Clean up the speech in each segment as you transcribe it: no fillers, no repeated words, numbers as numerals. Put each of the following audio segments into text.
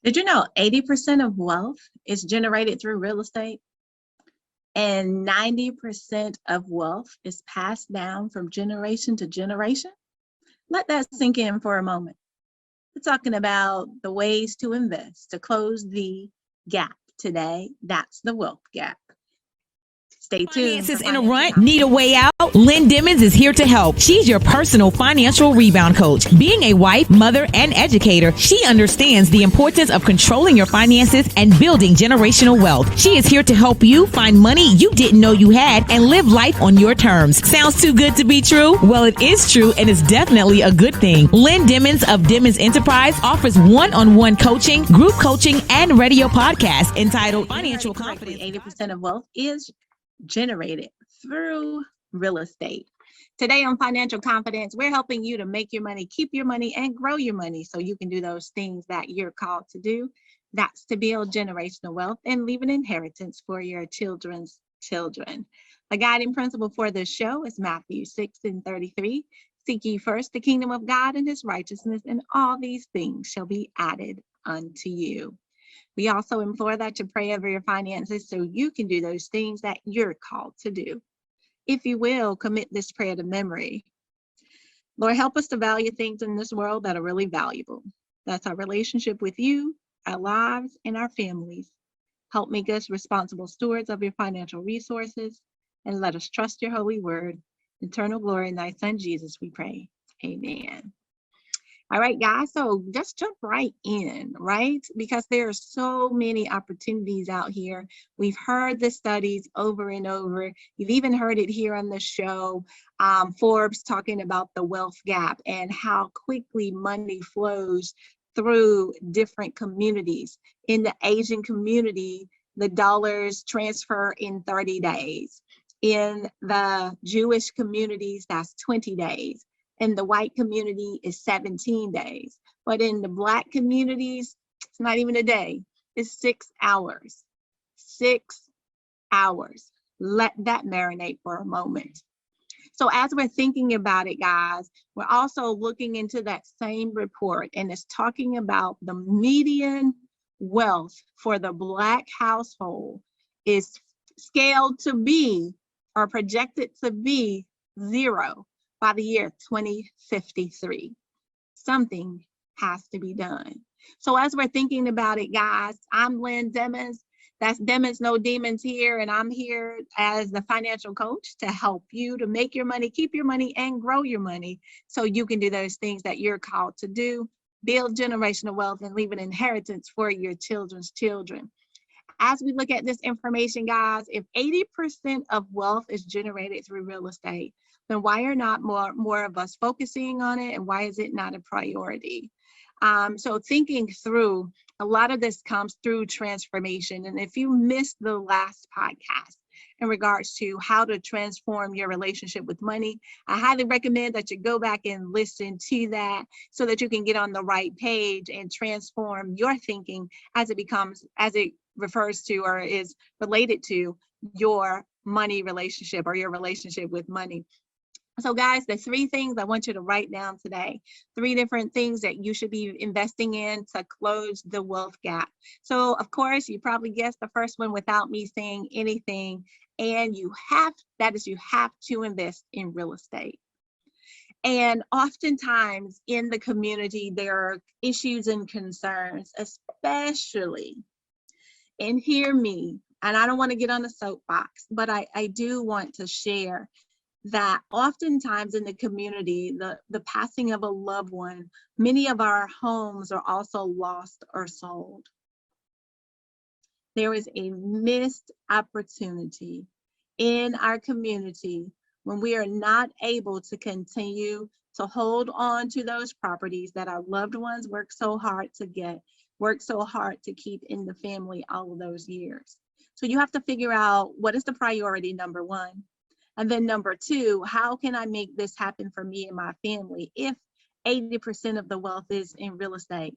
Did you know 80% of wealth is generated through real estate? And 90% of wealth is passed down from generation to generation? Let that sink in for a moment. We're talking about the ways to invest to close the gap today. That's the wealth gap. Stay tuned. Finances in a rut? Need a way out? Lynn Demmons is here to help. She's your personal financial rebound coach. Being a wife, mother, and educator, she understands the importance of controlling your finances and building generational wealth. She is here to help you find money you didn't know you had and live life on your terms. Sounds too good to be true? Well, it is true, and it's definitely a good thing. Lynn Demmons of Demmons Enterprise offers one-on-one coaching, group coaching, and radio podcast entitled Financial Confidence. 80% of wealth is generated through real estate. Today on Financial Confidence, we're helping you to make your money, keep your money, and grow your money so you can do those things that you're called to do. That's to build generational wealth and leave an inheritance for your children's children. The guiding principle for this show is Matthew 6:33. Seek ye first the kingdom of God and his righteousness, and all these things shall be added unto you. We also implore that you pray over your finances so you can do those things that you're called to do. If you will, commit this prayer to memory. Lord, help us to value things in this world that are really valuable. That's our relationship with you, our lives, and our families. Help make us responsible stewards of your financial resources, and let us trust your holy word. Eternal glory in thy son, Jesus, we pray. Amen. All right, guys, so just jump right in, right? Because there are so many opportunities out here. We've heard the studies over and over. You've even heard it here on the show. Forbes talking about the wealth gap and how quickly money flows through different communities. In the Asian community, the dollars transfer in 30 days. In the Jewish communities, that's 20 days. In the white community is 17 days. But in the Black communities, it's not even a day. It's 6 hours. 6 hours. Let that marinate for a moment. So as we're thinking about it, guys, we're also looking into that same report, and it's talking about the median wealth for the Black household is scaled to be, or projected to be, 0 by the year 2053. Something has to be done. So as we're thinking about it, guys, I'm Lynn Demmons. That's Demmons No Demons here, and I'm here as the financial coach to help you to make your money, keep your money, and grow your money so you can do those things that you're called to do, build generational wealth, and leave an inheritance for your children's children. As we look at this information, guys, if 80% of wealth is generated through real estate, then why are not more of us focusing on it, and why is it not a priority? So thinking through, a lot of this comes through transformation. And if you missed the last podcast in regards to how to transform your relationship with money, I highly recommend that you go back and listen to that so that you can get on the right page and transform your thinking as it refers to or is related to your money relationship or your relationship with money. So guys, the 3 things I want you to write down today, 3 different things that you should be investing in to close the wealth gap. So of course, you probably guessed the first one without me saying anything, and you have to invest in real estate. And oftentimes in the community, there are issues and concerns, especially, and hear me, and I don't want to get on a soapbox, but I do want to share that oftentimes in the community, the passing of a loved one, many of our homes are also lost or sold. There is a missed opportunity in our community when we are not able to continue to hold on to those properties that our loved ones worked so hard to get, worked so hard to keep in the family all of those years. So you have to figure out, what is the priority, number 1? And then number 2, how can I make this happen for me and my family if 80% of the wealth is in real estate?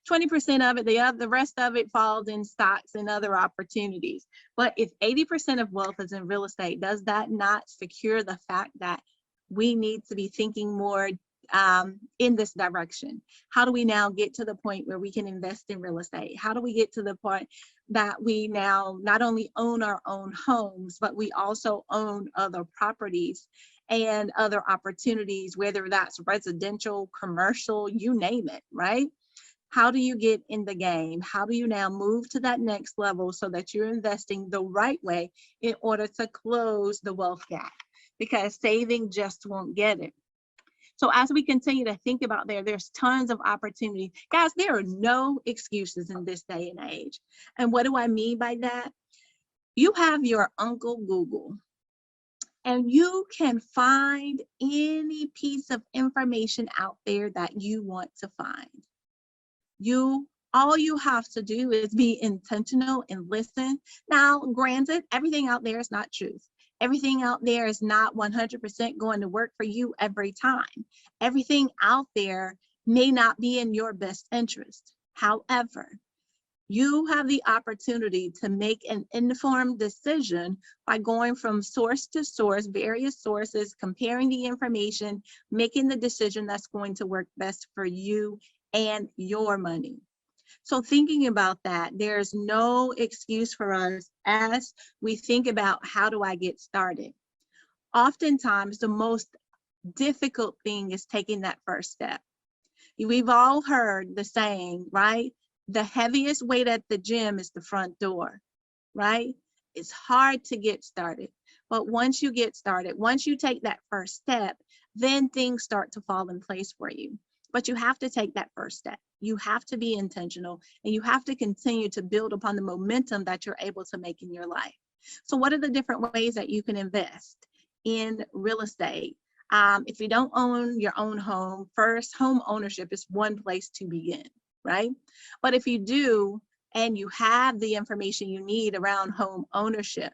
20% of it, the rest of it falls in stocks and other opportunities. But if 80% of wealth is in real estate, does that not secure the fact that we need to be thinking more in this direction? How do we now get to the point where we can invest in real estate? How do we get to the point that we now not only own our own homes, but we also own other properties and other opportunities, whether that's residential, commercial, you name it, right? How do you get in the game? How do you now move to that next level so that you're investing the right way in order to close the wealth gap? Because saving just won't get it. So as we continue to think about there's tons of opportunity. Guys, there are no excuses in this day and age. And what do I mean by that? You have your Uncle Google, and you can find any piece of information out there that you want to find. All you have to do is be intentional and listen. Now, granted, everything out there is not truth. Everything out there is not 100% going to work for you every time. Everything out there may not be in your best interest. However, you have the opportunity to make an informed decision by going from source to source, various sources, comparing the information, making the decision that's going to work best for you and your money. So thinking about that, there's no excuse for us as we think about how do I get started. Oftentimes, the most difficult thing is taking that first step. We've all heard the saying, right? The heaviest weight at the gym is the front door, right? It's hard to get started. But once you get started, once you take that first step, then things start to fall in place for you. But you have to take that first step. You have to be intentional, and you have to continue to build upon the momentum that you're able to make in your life. So what are the different ways that you can invest in real estate? If you don't own your own home, first, home ownership is one place to begin, right? But if you do, and you have the information you need around home ownership,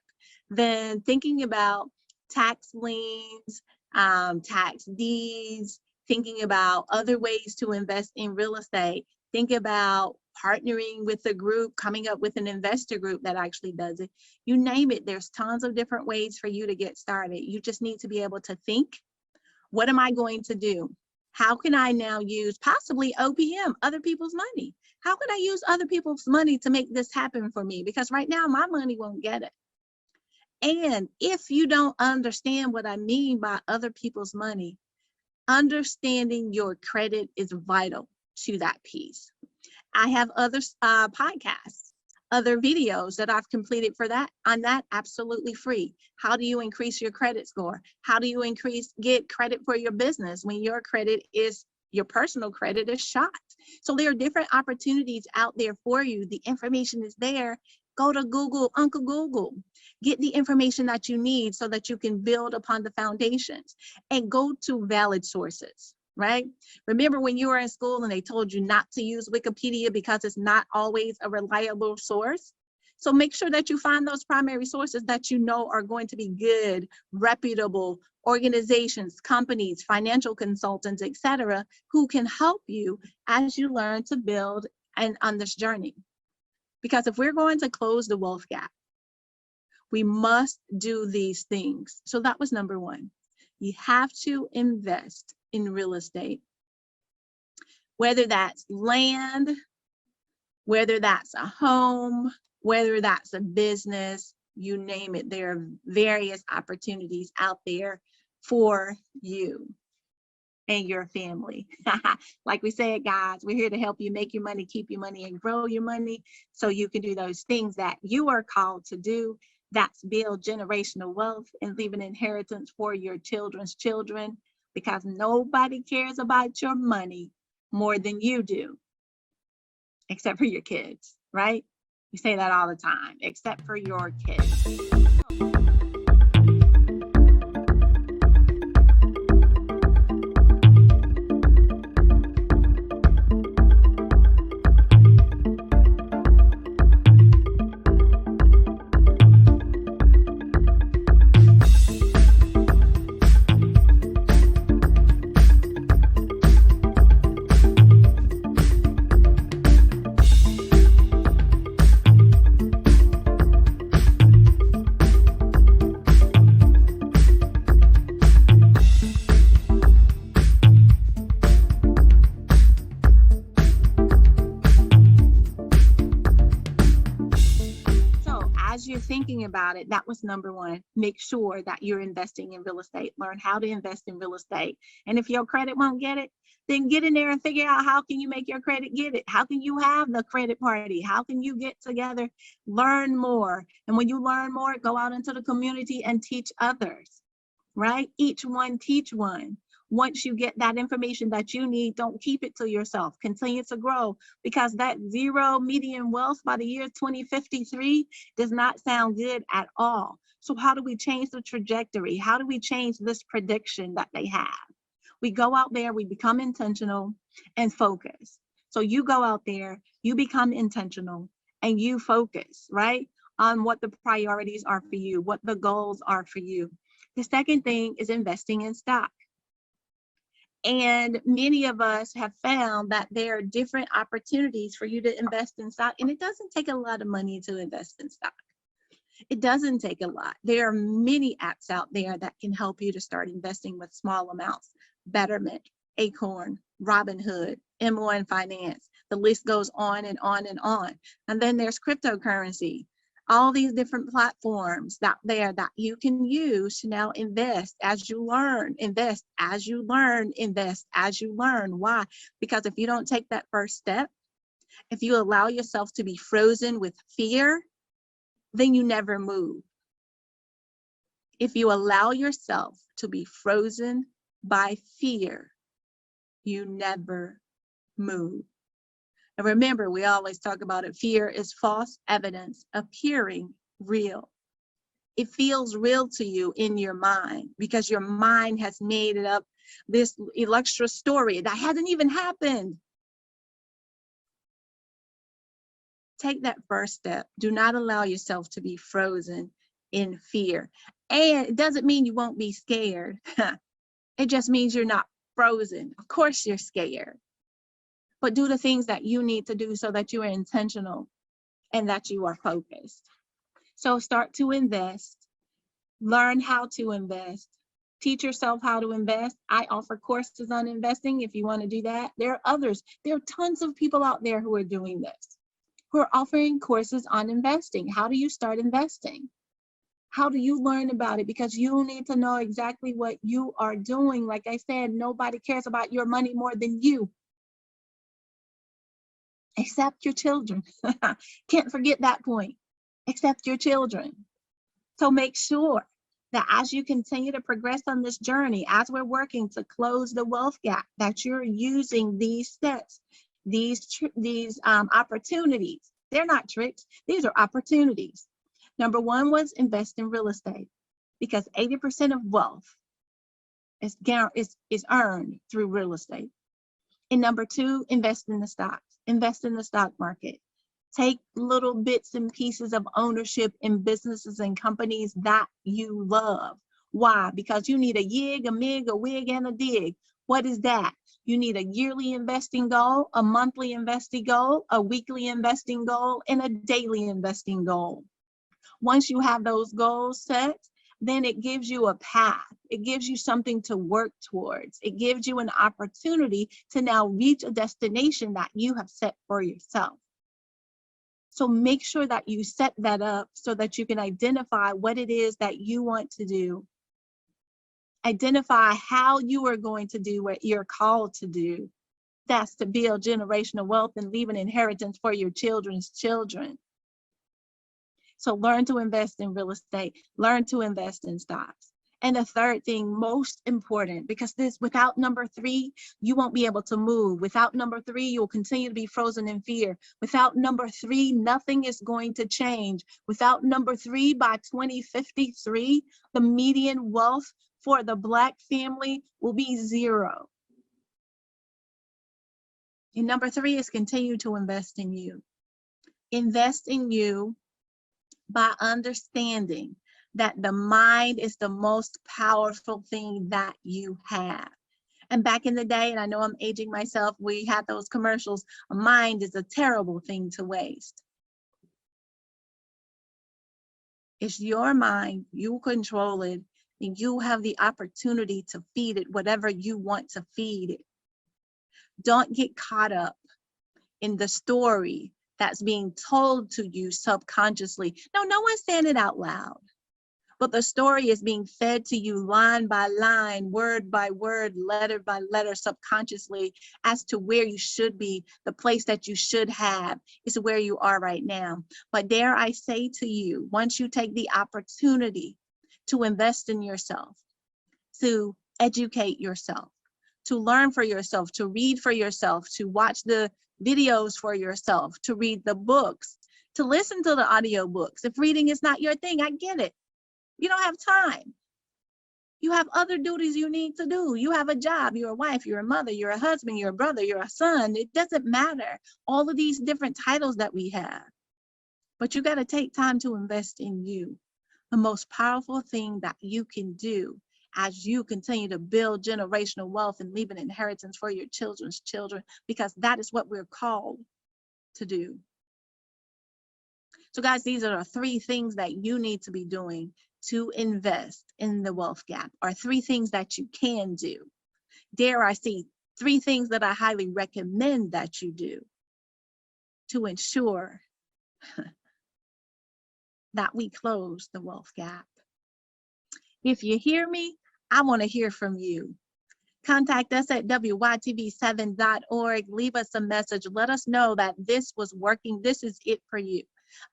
then thinking about tax liens, tax deeds, thinking about other ways to invest in real estate, think about partnering with a group, coming up with an investor group that actually does it. You name it, there's tons of different ways for you to get started. You just need to be able to think, what am I going to do? How can I now use possibly OPM, other people's money? How can I use other people's money to make this happen for me? Because right now my money won't get it. And if you don't understand what I mean by other people's money, understanding your credit is vital to that piece. I have other podcasts, other videos that I've completed for that, on that, absolutely free. How do you increase your credit score? How do you get credit for your business when your personal credit is shot? So there are different opportunities out there for you. The information is there. Go to Google, Uncle Google. Get the information that you need so that you can build upon the foundations, and go to valid sources, right? Remember when you were in school and they told you not to use Wikipedia because it's not always a reliable source? So make sure that you find those primary sources that you know are going to be good, reputable organizations, companies, financial consultants, etc., who can help you as you learn to build and on this journey. Because if we're going to close the wealth gap, we must do these things. So that was number one. You have to invest in real estate, whether that's land, whether that's a home, whether that's a business, you name it. There are various opportunities out there for you and your family. Like we said, guys, we're here to help you make your money, keep your money, and grow your money so you can do those things that you are called to do. That's build generational wealth and leave an inheritance for your children's children, because nobody cares about your money more than you do, except for your kids, right? We say that all the time, except for your kids. as you're thinking about it, that was number one. Make sure that you're investing in real estate. Learn how to invest in real estate. And if your credit won't get it, then get in there and figure out how can you make your credit get it? How can you have the credit party? How can you get together? Learn more. And when you learn more, go out into the community and teach others, right? Each one teach one. Once you get that information that you need, don't keep it to yourself. Continue to grow, because that zero median wealth by the year 2053 does not sound good at all. So how do we change the trajectory? How do we change this prediction that they have? We go out there, we become intentional and focus. So you go out there, you become intentional and you focus, right, on what the priorities are for you, what the goals are for you. The second thing is investing in stock. And many of us have found that there are different opportunities for you to invest in stock, and it doesn't take a lot of money to invest in stock. It doesn't take a lot. There are many apps out there that can help you to start investing with small amounts. Betterment, Acorn, Robinhood, M1 Finance. The list goes on and on and on. And then there's cryptocurrency. All these different platforms that you can use to now invest as you learn, invest as you learn, invest as you learn. Why? Because if you don't take that first step, if you allow yourself to be frozen with fear, then you never move. If you allow yourself to be frozen by fear, you never move. And remember, we always talk about it. Fear is false evidence appearing real. It feels real to you in your mind because your mind has made it up this extra story that hasn't even happened. Take that first step. Do not allow yourself to be frozen in fear. And it doesn't mean you won't be scared. It just means you're not frozen. Of course you're scared. But do the things that you need to do so that you are intentional and that you are focused. So start to invest, learn how to invest, teach yourself how to invest. I offer courses on investing if you want to do that. There are others. There are tons of people out there who are doing this, who are offering courses on investing. How do you start investing? How do you learn about it? Because you need to know exactly what you are doing. Like I said, nobody cares about your money more than you. Except your children. Can't forget that point. Except your children. So make sure that as you continue to progress on this journey, as we're working to close the wealth gap, that you're using these steps, these opportunities. They're not tricks. These are opportunities. Number one was invest in real estate, because 80% of wealth is earned through real estate. And number two, invest in the stocks. Invest in the stock market. Take little bits and pieces of ownership in businesses and companies that you love. Why? Because you need a yig, a mig, a wig, and a dig. What is that? You need a yearly investing goal, a monthly investing goal, a weekly investing goal, and a daily investing goal. Once you have those goals set, then it gives you a path. It gives you something to work towards. It gives you an opportunity to now reach a destination that you have set for yourself. So make sure that you set that up so that you can identify what it is that you want to do. Identify how you are going to do what you're called to do. That's to build generational wealth and leave an inheritance for your children's children. So learn to invest in real estate, learn to invest in stocks. And the third thing, most important, because this, without number three, you won't be able to move. Without number three, you'll continue to be frozen in fear. Without number three, nothing is going to change. Without number three, by 2053, the median wealth for the Black family will be zero. And number three is continue to invest in you. Invest in you by understanding that the mind is the most powerful thing that you have. And back in the day, and I know I'm aging myself, we had those commercials, a mind is a terrible thing to waste. It's your mind, you control it, and you have the opportunity to feed it whatever you want to feed it. Don't get caught up in the story that's being told to you subconsciously. No one's saying it out loud, but the story is being fed to you line by line, word by word, letter by letter, subconsciously, as to where you should be. The place that you should have is where you are right now. But dare I say to you, once you take the opportunity to invest in yourself, to educate yourself, to learn for yourself, to read for yourself, to watch the videos for yourself, to read the books, to listen to the audio books. If reading is not your thing, I get it. You don't have time. You have other duties you need to do. You have a job, you're a wife, you're a mother, you're a husband, you're a brother, you're a son. It doesn't matter. All of these different titles that we have. But you got to take time to invest in you. The most powerful thing that you can do as you continue to build generational wealth and leave an inheritance for your children's children, because that is what we're called to do. So guys, these are the 3 things that you need to be doing to invest in the wealth gap, or 3 things that you can do. Dare I say 3 things that I highly recommend that you do to ensure that we close the wealth gap. If you hear me, I want to hear from you. Contact us at WYTV7.org. Leave us a message. Let us know that this was working. This is it for you.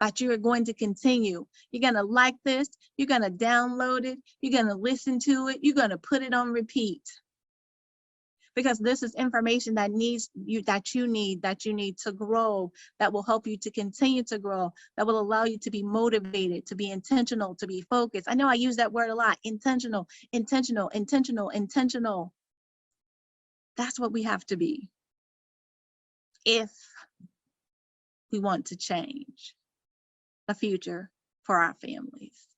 That you are going to continue. You're going to like this. You're going to download it. You're going to listen to it. You're going to put it on repeat. Because this is information that you need to grow, that will help you to continue to grow, that will allow you to be motivated, to be intentional, to be focused. I know I use that word a lot. Intentional, intentional, intentional, intentional. That's what we have to be if we want to change the future for our families.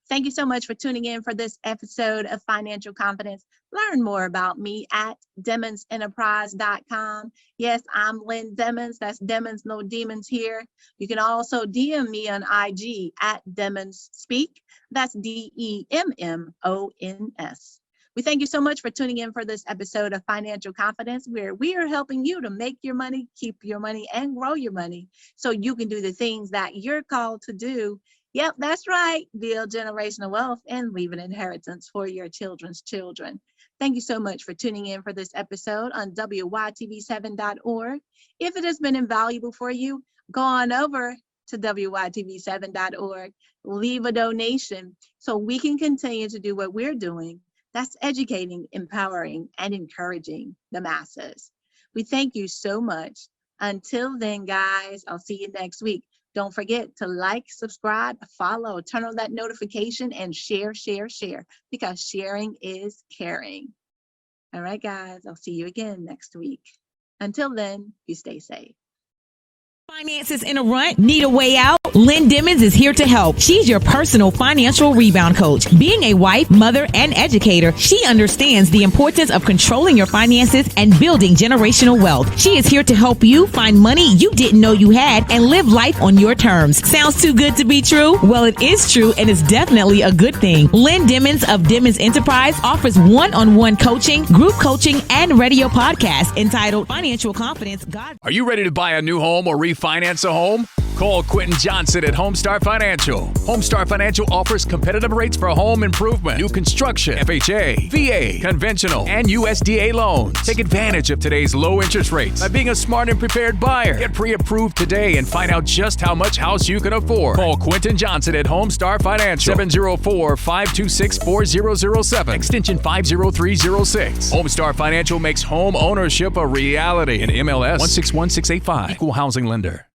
Thank you so much for tuning in for this episode of Financial Confidence. Learn more about me at DemmonsEnterprise.com. Yes, I'm Lynn Demmons. That's Demmons, no demons here. You can also DM me on IG at Demmons Speak. That's DEMMONS. We thank you so much for tuning in for this episode of Financial Confidence, where we are helping you to make your money, keep your money, and grow your money so you can do the things that you're called to do. Yep, that's right. Build generational wealth and leave an inheritance for your children's children. Thank you so much for tuning in for this episode on WYTV7.org. If it has been invaluable for you, go on over to WYTV7.org. Leave a donation so we can continue to do what we're doing. That's educating, empowering, and encouraging the masses. We thank you so much. Until then, guys, I'll see you next week. Don't forget to like, subscribe, follow, turn on that notification, and share, because sharing is caring. All right, guys, I'll see you again next week. Until then, you stay safe. Finances in a rut? Need a way out? Lynn Demmons is here to help. She's your personal financial rebound coach. Being a wife, mother, and educator, she understands the importance of controlling your finances and building generational wealth. She is here to help you find money you didn't know you had and live life on your terms. Sounds too good to be true? Well, it is true, and it's definitely a good thing. Lynn Demmons of Demmons Enterprise offers one-on-one coaching, group coaching, and radio podcasts entitled Financial Confidence. Are you ready to buy a new home or refinance a home? Call Quentin Johnson at Homestar Financial. Homestar Financial offers competitive rates for home improvement, new construction, FHA, VA, conventional, and USDA loans. Take advantage of today's low interest rates by being a smart and prepared buyer. Get pre-approved today and find out just how much house you can afford. Call Quentin Johnson at Homestar Financial, 704-526-4007, extension 50306. Homestar Financial makes home ownership a reality. In MLS 161685, Equal Housing Lender.